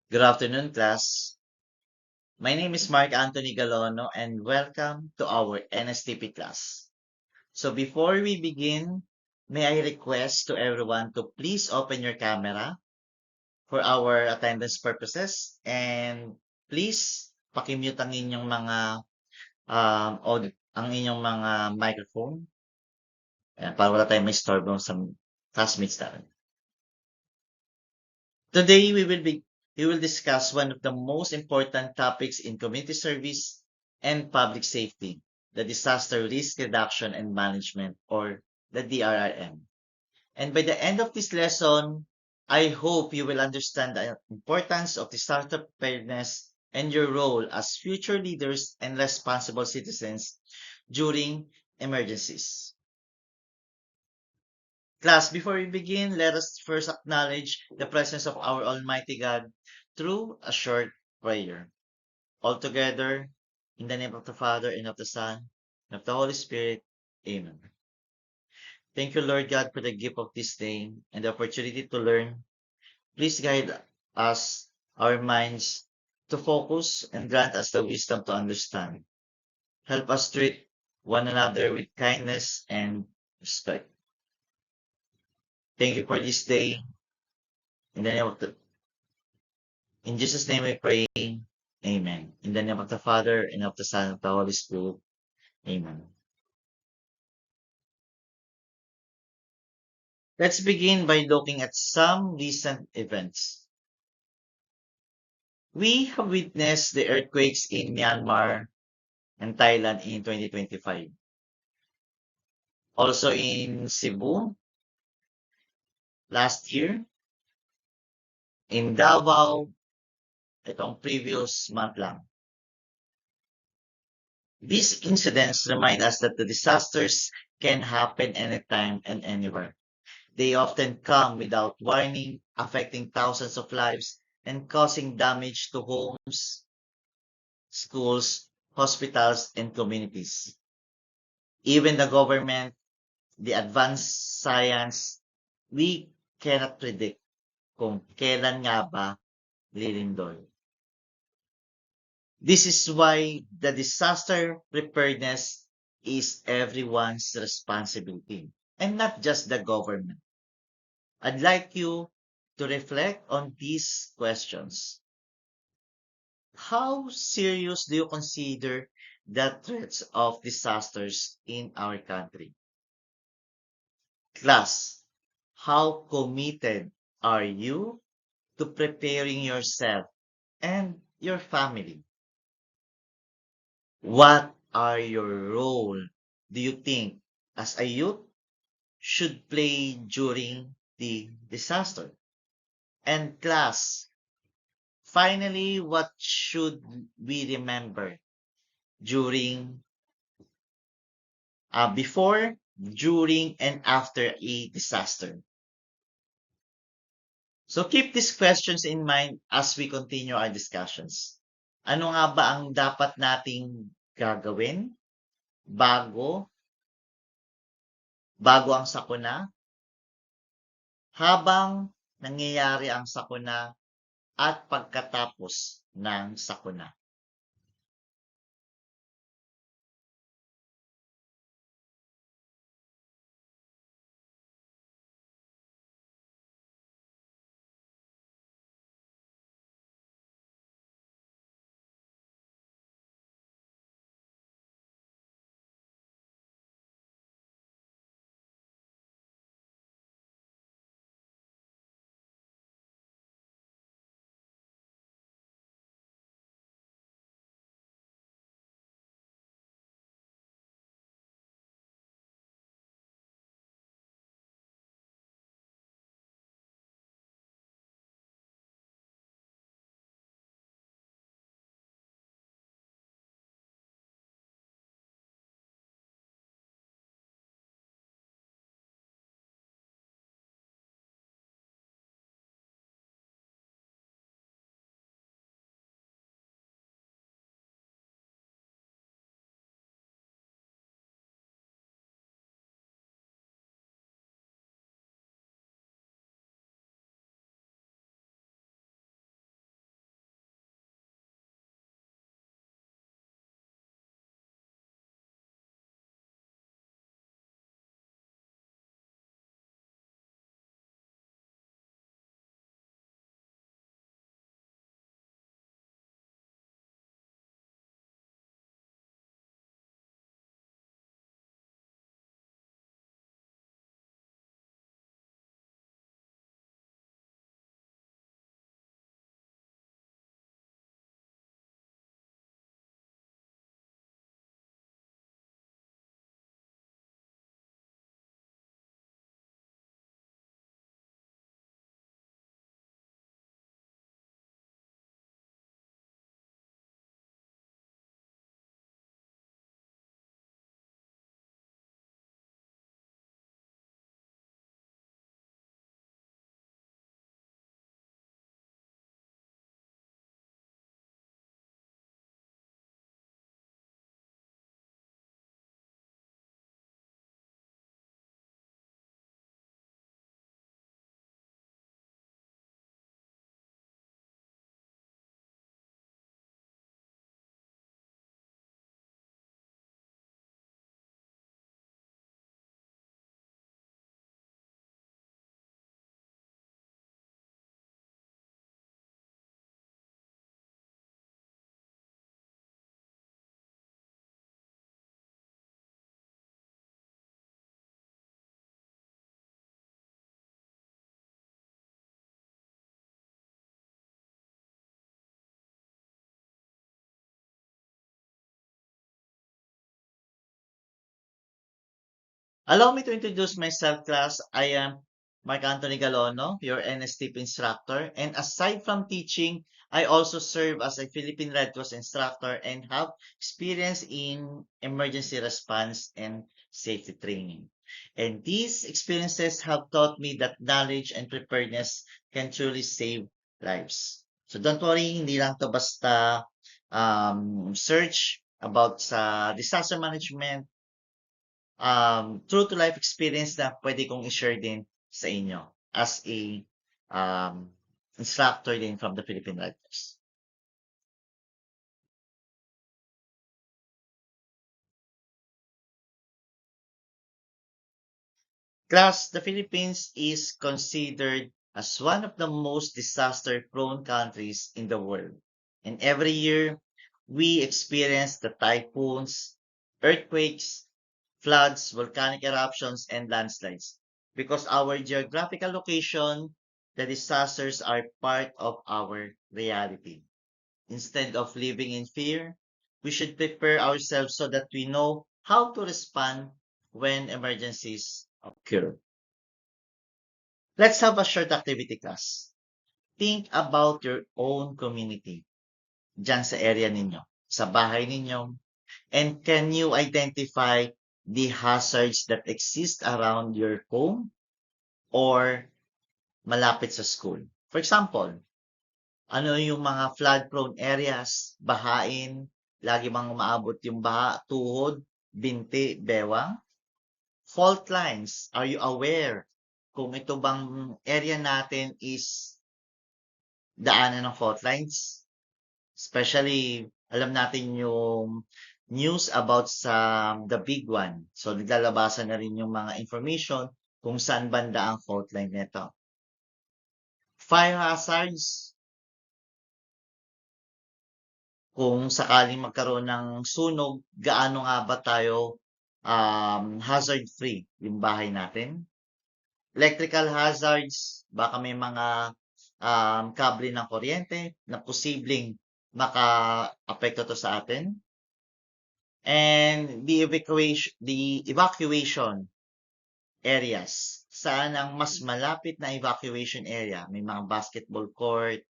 Good afternoon, class. My name is Mark Anthony Galono and welcome to our NSTP class. So before we begin, may I request to everyone to please open your camera for our attendance purposes and please pakimute ang inyong mga ang inyong mga microphone. Ayan, para wala tayong may storbo sa classmates natin. Today we will discuss one of the most important topics in community service and public safety, the disaster risk reduction and management, or the DRRM. And by the end of this lesson, I hope you will understand the importance of disaster preparedness and your role as future leaders and responsible citizens during emergencies. Class, before we begin, let us first acknowledge the presence of our Almighty God through a short prayer. All together, in the name of the Father, and of the Son, and of the Holy Spirit. Amen. Thank you, Lord God, for the gift of this day and the opportunity to learn. Please guide us, our minds, to focus and grant us the wisdom to understand. Help us treat one another with kindness and respect. Thank you for this day. In the name of the In Jesus' name we pray. Amen. In the name of the Father, and of the Son, and of the Holy Spirit. Amen. Let's begin by looking at some recent events. We have witnessed the earthquakes in Myanmar and Thailand in 2025. Also in Cebu last year, in Davao, itong previous month lang. These incidents remind us that the disasters can happen anytime and anywhere. They often come without warning, affecting thousands of lives and causing damage to homes, schools, hospitals, and communities. Even the government, the advanced science, we cannot predict kung kailan nga ba lilindol. This is why the disaster preparedness is everyone's responsibility and not just the government. I'd like you to reflect on these questions. How serious do you consider the threats of disasters in our country? Class, how committed are you to preparing yourself and your family? What are your role do you think as a youth should play during the disaster? And class, finally, what should we remember during, before, during, and after a disaster? So keep these questions in mind as we continue our discussions. Ano nga ba ang dapat nating gagawin bago ang sakuna, habang nangyayari ang sakuna, at pagkatapos ng sakuna? Allow me to introduce myself, class. I am Mark Anthony Galono, your NSTP instructor. And aside from teaching, I also serve as a Philippine Red Cross instructor and have experience in emergency response and safety training. And these experiences have taught me that knowledge and preparedness can truly save lives. So don't worry, hindi lang to basta search about sa disaster management, true to life experience na pwede kong i-share din sa inyo as a um, instructor din from the Philippine Red Cross. Class, the Philippines is considered as one of the most disaster-prone countries in the world. And every year, we experience the typhoons, earthquakes, floods, volcanic eruptions, and landslides. Because our geographical location, the disasters are part of our reality. Instead of living in fear, we should prepare ourselves so that we know how to respond when emergencies occur. Let's have a short activity, class. Think about your own community dyan sa area ninyo, sa bahay ninyo, and can you identify the hazards that exist around your home or malapit sa school? For example, ano yung mga flood-prone areas, bahain, lagi bang umaabot yung baha, tuhod, binti, bewang? Fault lines, are you aware kung ito bang area natin is daanan ng fault lines? Especially, alam natin yung news about sa the big one. So, naglalabasan na rin yung mga information kung saan banda ang fault line nito. Fire hazards, kung sakaling magkaroon ng sunog, gaano nga ba tayo hazard-free yung bahay natin? Electrical hazards, baka may mga kable ng kuryente na posibleng maka-apekto to sa atin. And the evacuation areas. Saan ang mas malapit na evacuation area? May mga basketball court,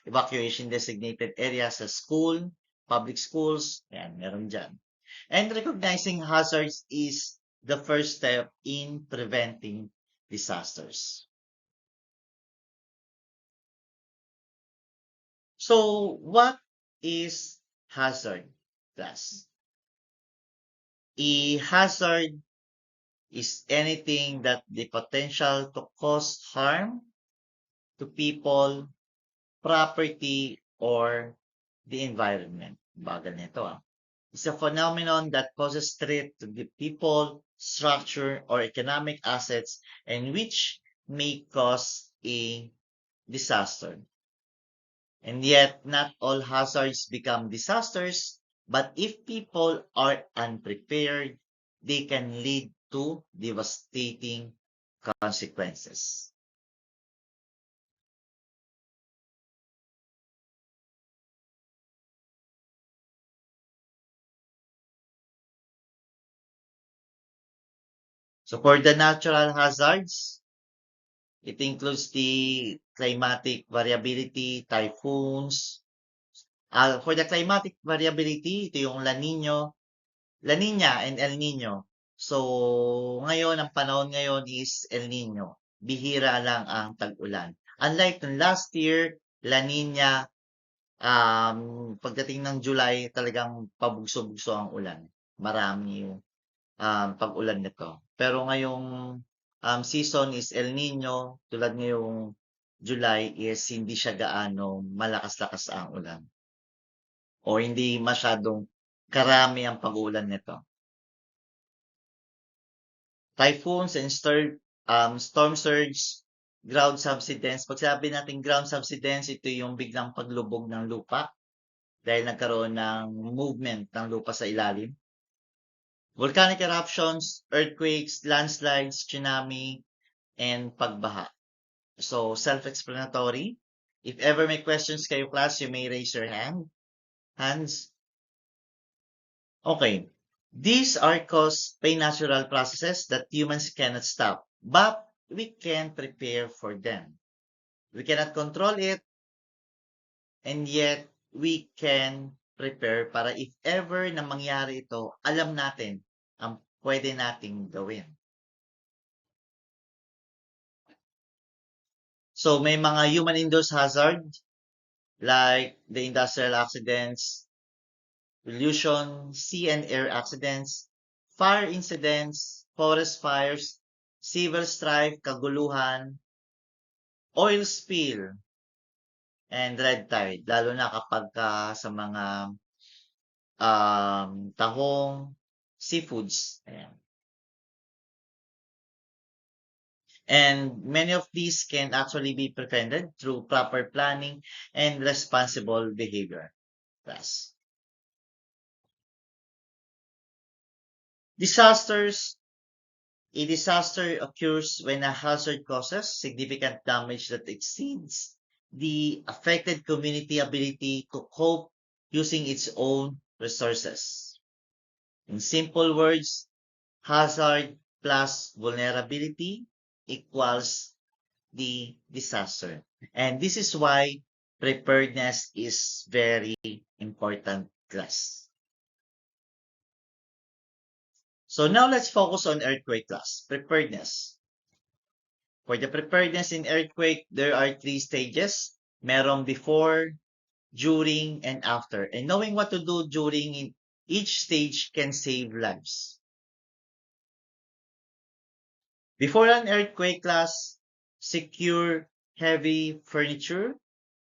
evacuation designated area sa school, public schools, yan, meron dyan. And recognizing hazards is the first step in preventing disasters. So, what is hazard, class? A hazard is anything that the potential to cause harm to people, property, or the environment. Bagal nito ah. It's a phenomenon that causes threat to the people, structure, or economic assets and which may cause a disaster. And yet, not all hazards become disasters, but if people are unprepared, they can lead to devastating consequences. So for the natural hazards, it includes the climatic variability, typhoons. For the climatic variability, ito yung La Nina and El Nino. So, ngayon, ang panahon ngayon is El Nino. Bihira lang ang tag-ulan. Unlike nung last year, La Nina, pagdating ng July, talagang pabugso-bugso ang ulan. Marami yung pag-ulan nito. Pero ngayong season is El Nino, tulad ngayong July is hindi siya gaano malakas-lakas ang ulan. O hindi masyadong karami ang pag-uulan nito. Typhoons and storm surge, ground subsidence. Pag sabi natin ground subsidence, ito yung biglang paglubog ng lupa dahil nagkaroon ng movement ng lupa sa ilalim. Volcanic eruptions, earthquakes, landslides, tsunami, and pagbaha. So, self-explanatory. If ever may questions kayo, class, you may raise your hands. Okay. These are caused by natural processes that humans cannot stop, but we can prepare for them. We cannot control it, and yet we can prepare para if ever na mangyari ito, alam natin ang pwede nating gawin. So may mga human-induced hazard like the industrial accidents, pollution, sea and air accidents, fire incidents, forest fires, civil strife, kaguluhan, oil spill, and red tide, lalo na kapag sa mga tahong, seafoods. Ayan. And many of these can actually be prevented through proper planning and responsible behavior. Plus, disasters. A disaster occurs when a hazard causes significant damage that exceeds the affected community ability to cope using its own resources. In simple words, hazard plus vulnerability equals the disaster. And this is why preparedness is very important, class. So now let's focus on earthquake, class. Preparedness. For the preparedness in earthquake, there are 3 stages. Merong before, during, and after. And knowing what to do during each stage can save lives. Before an earthquake, class, secure heavy furniture,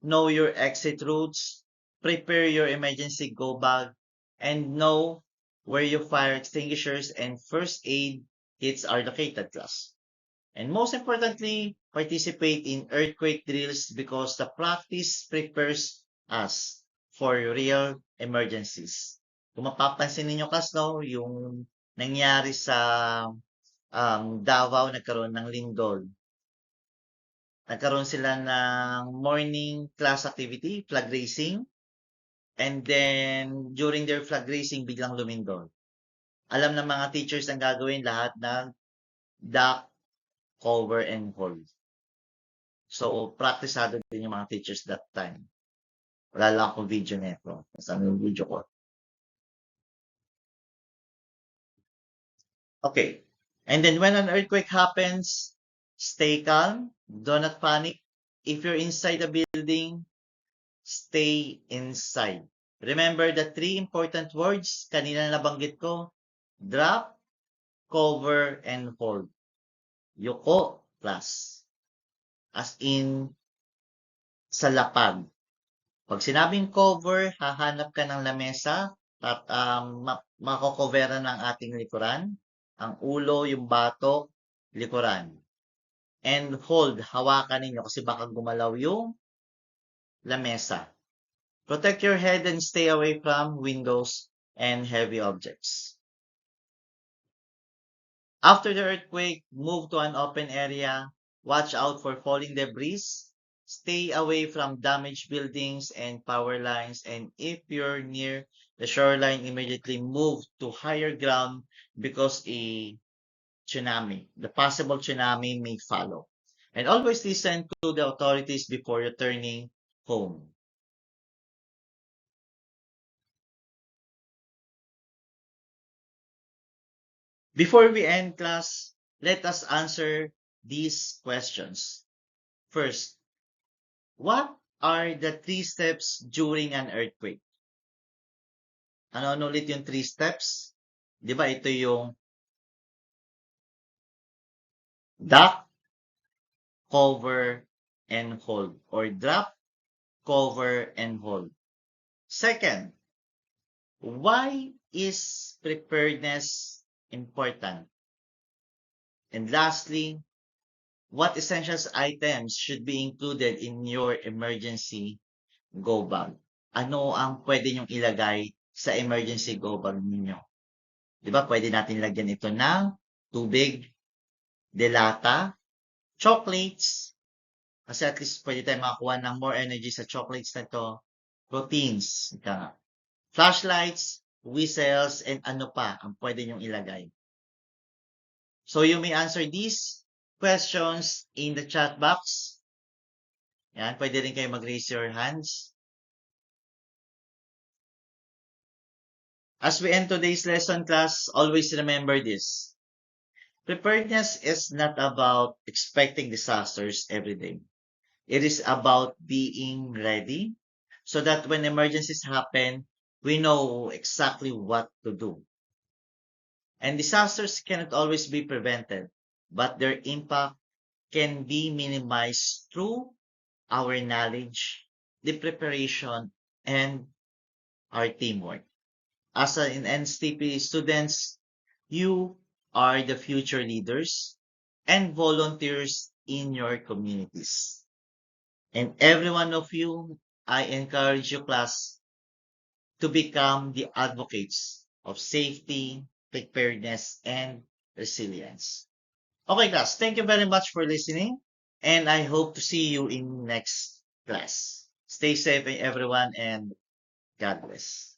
know your exit routes, prepare your emergency go bag, and know where your fire extinguishers and first aid kits are located, class. And most importantly, participate in earthquake drills because the practice prepares us for real emergencies. Kung mapapansin ninyo, class, no, yung nangyari sa Davao, nagkaroon ng lindol. Nagkaroon sila ng morning class activity, flag racing, and then during their flag racing, biglang lumindol. Alam ng mga teachers ang gagawin, lahat ng duck, cover, and hold. So, practiceado din yung mga teachers that time. Wala lang akong video neto. Kasama yung video ko. Okay. And then when an earthquake happens, stay calm. Do not panic. If you're inside the building, stay inside. Remember the 3 important words kanina nabanggit ko. Drop, cover, and hold. Yuko, class. As in, sa lapag. Pag sinabing cover, hahanap ka ng lamesa at makocoveran ng ating likuran. Ang ulo, yung batok, likuran. And hold, hawakan ninyo kasi baka gumalaw yung lamesa. Protect your head and stay away from windows and heavy objects. After the earthquake, move to an open area. Watch out for falling debris. Stay away from damaged buildings and power lines. And if you're near the shoreline, immediately move to higher ground because a tsunami, the possible tsunami may follow. And always listen to the authorities before returning home. Before we end, class, let us answer these questions. First, what are the 3 steps during an earthquake? Ano ulit yung 3 steps? Di ba ito yung duck, cover, and hold. Or drop, cover, and hold. Second, why is preparedness important? And lastly, what essentials items should be included in your emergency go bag? Ano ang pwede nyong ilagay sa emergency go bag ninyo? Di ba pwede natin lagyan ito ng tubig, delata, chocolates, kasi at least pwede tayo makakuha ng more energy sa chocolates na ito, proteins, flashlights, whistles, and ano pa ang pwede nyong ilagay. So you may answer these questions in the chat box. Yan, pwede rin kayo mag-raise your hands. As we end today's lesson, class, always remember this. Preparedness is not about expecting disasters every day. It is about being ready so that when emergencies happen, we know exactly what to do. And disasters cannot always be prevented, but their impact can be minimized through our knowledge, the preparation, and our teamwork. As an NSTP students, you are the future leaders and volunteers in your communities. And every one of you, I encourage you, class, to become the advocates of safety, preparedness, and resilience. Okay, class, thank you very much for listening, and I hope to see you in next class. Stay safe, everyone, and God bless.